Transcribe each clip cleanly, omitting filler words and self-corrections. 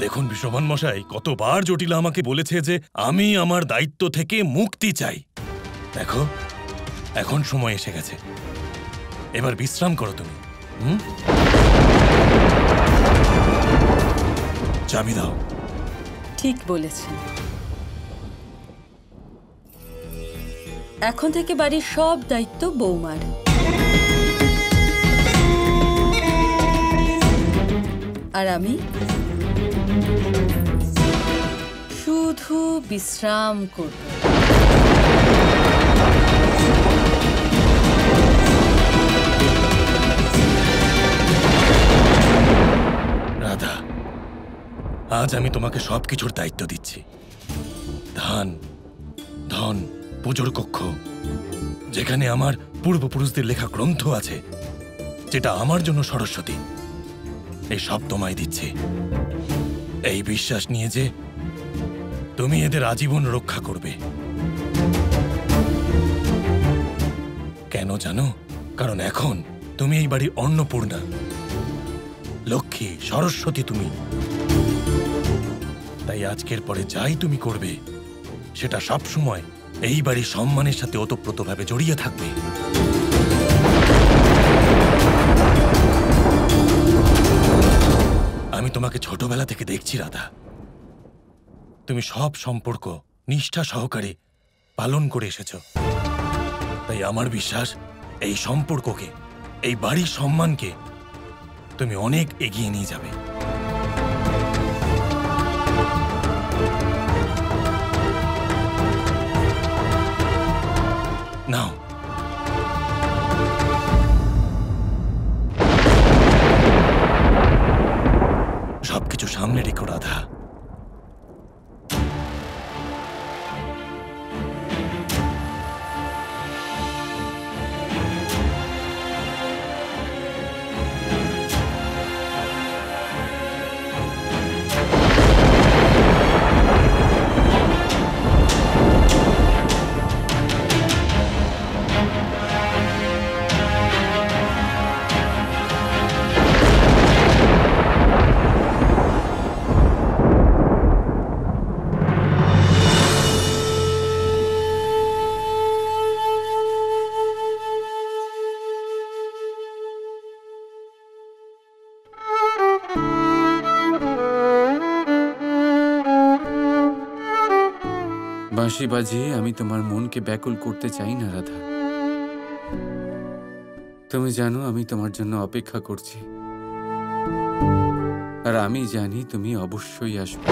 দেখুন বিশ্বভান মশাই, কতবার জটিলা আমাকে বলেছে যে আমি আমার দায়িত্ব থেকে মুক্তি চাই। দেখো, এখন সময় এসে গেছে, এবার বিশ্রাম করো তুমি। চাবি দাও। ঠিক বলেছেন। এখন থেকে বাড়ির সব দায়িত্ব বৌমার। আর আমি শুধু বিশ্রাম করব। রাধা, আজ আমি তোমাকে সবকিছুর দায়িত্ব দিচ্ছি। ধান, ধন, পুজোর কক্ষ, যেখানে আমার পূর্বপুরুষদের লেখা গ্রন্থ আছে, যেটা আমার জন্য সরস্বতী, এই সব তোমায় দিচ্ছি, এই বিশ্বাস নিয়ে যে তুমি এদের আজীবন রক্ষা করবে। কেন জানো? কারণ এখন তুমি এই বাড়ির অন্নপূর্ণা, লক্ষ্মী, সরস্বতী তুমি। তাই আজকের পরে যাই তুমি করবে, সেটা সব সময় এই বাড়ির সম্মানের সাথে ওতপ্রোতভাবে জড়িয়ে থাকবে। আমি তোমাকে ছোটবেলা থেকে দেখছি রাধা, তুমি সব সম্পর্ক নিষ্ঠা সহকারে পালন করে এসেছো। তাই আমার বিশ্বাস, এই সম্পর্ককে, এই বাড়ির সম্মানকে তুমি অনেক এগিয়ে নিয়ে যাবে। নাও, সবকিছু সামনে রেখো রাধা। বাঁশি বাজিয়ে আমি তোমার মনকে ব্যাকুল করতে চাই না রাধা। তুমি জানো আমি তোমার জন্য অপেক্ষা করছি, আর আমি জানি তুমি অবশ্যই আসবে।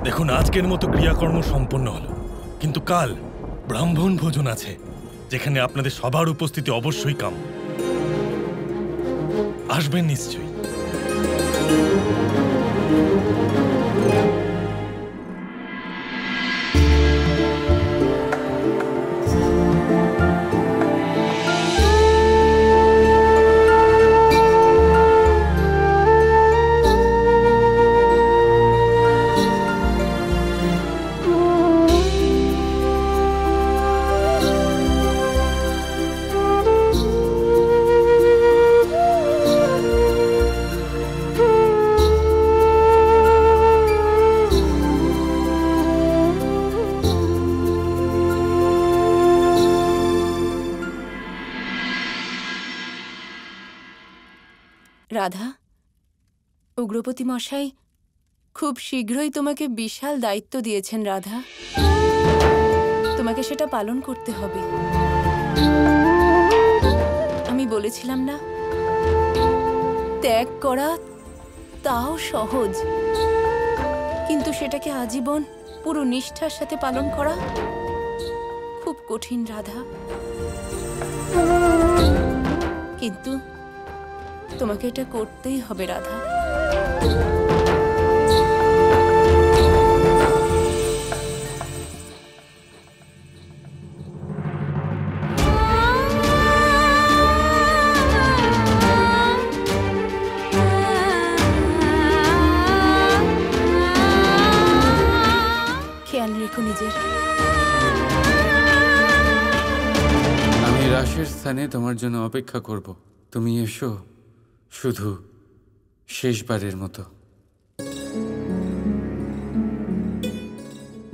দেখুন, আজকের মতো ক্রিয়াকর্ম সম্পন্ন হলো, কিন্তু কাল ব্রাহ্মণ ভোজন আছে, যেখানে আপনাদের সবার উপস্থিতি অবশ্যই কাম্য। আসবেন নিশ্চয়ই। রাধা, উগ্রপতি মশাই খুব শীঘ্রই তোমাকে বিশাল দায়িত্ব দিয়েছেন রাধা। তোমাকে সেটা পালন করতে হবে। আমি বলেছিলাম না, ত্যাগ করা তাও সহজ, কিন্তু সেটাকে আজীবন পুরো নিষ্ঠার সাথে পালন করা খুব কঠিন রাধা। কিন্তু তোমাকে এটা করতেই হবে রাধা। খেয়াল রেখো নিজের। আমি রাশের স্থানে তোমার জন্য অপেক্ষা করব। তুমি এসো, শুধু শেষবারের মতো।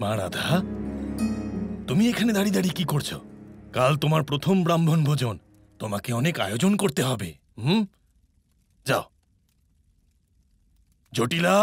মা রাধা, তুমি এখানে দাঁড়িয়ে দাঁড়িয়ে কি করছো? কাল তোমার প্রথম ব্রাহ্মণ ভোজন, তোমাকে অনেক আয়োজন করতে হবে। যাও। জটিলা,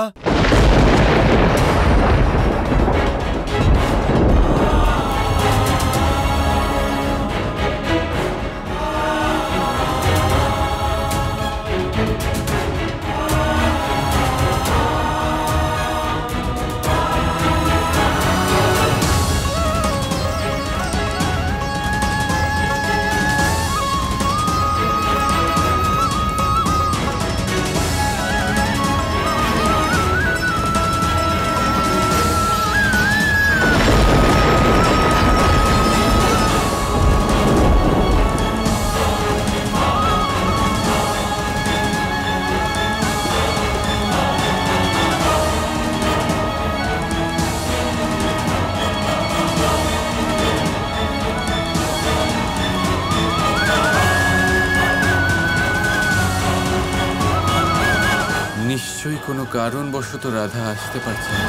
নিশ্চয়ই কোনো কারণবশত রাধা আসতে পারছে না,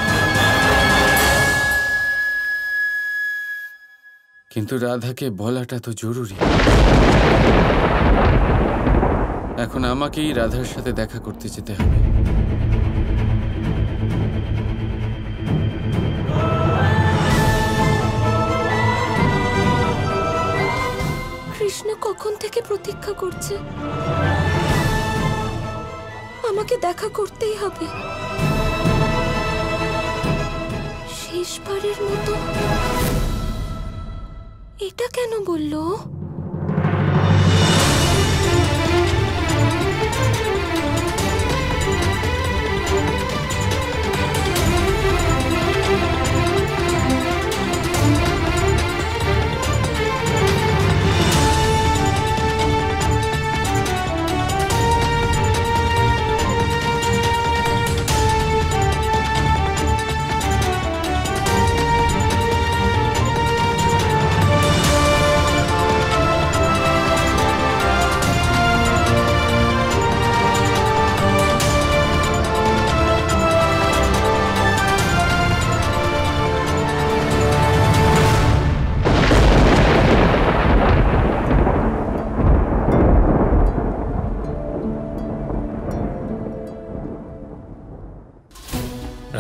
কিন্তু রাধাকে বলাটা তো জরুরি। এখন আমাকেই রাধার সাথে দেখা করতে যেতে হবে। কৃষ্ণ কখন থেকে প্রতীক্ষা করছে, আমাকে দেখা করতেই হবে। শেষবারের মতো এটা কেন বললো?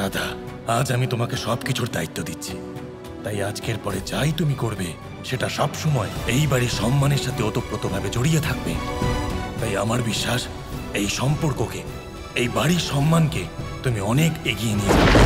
রাধা, আজ আমি তোমাকে সবকিছুর দায়িত্ব দিচ্ছি, তাই আজকের পরে যাই তুমি করবে সেটা সব সময় এই বাড়ির সম্মানের সাথে ওতপ্রোতভাবে জড়িয়ে থাকবে। তাই আমার বিশ্বাস, এই সম্পর্ককে, এই বাড়ির সম্মানকে তুমি অনেক এগিয়ে নিয়ে যাবে।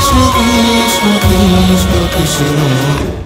Krishna Krishna Krishna Krishna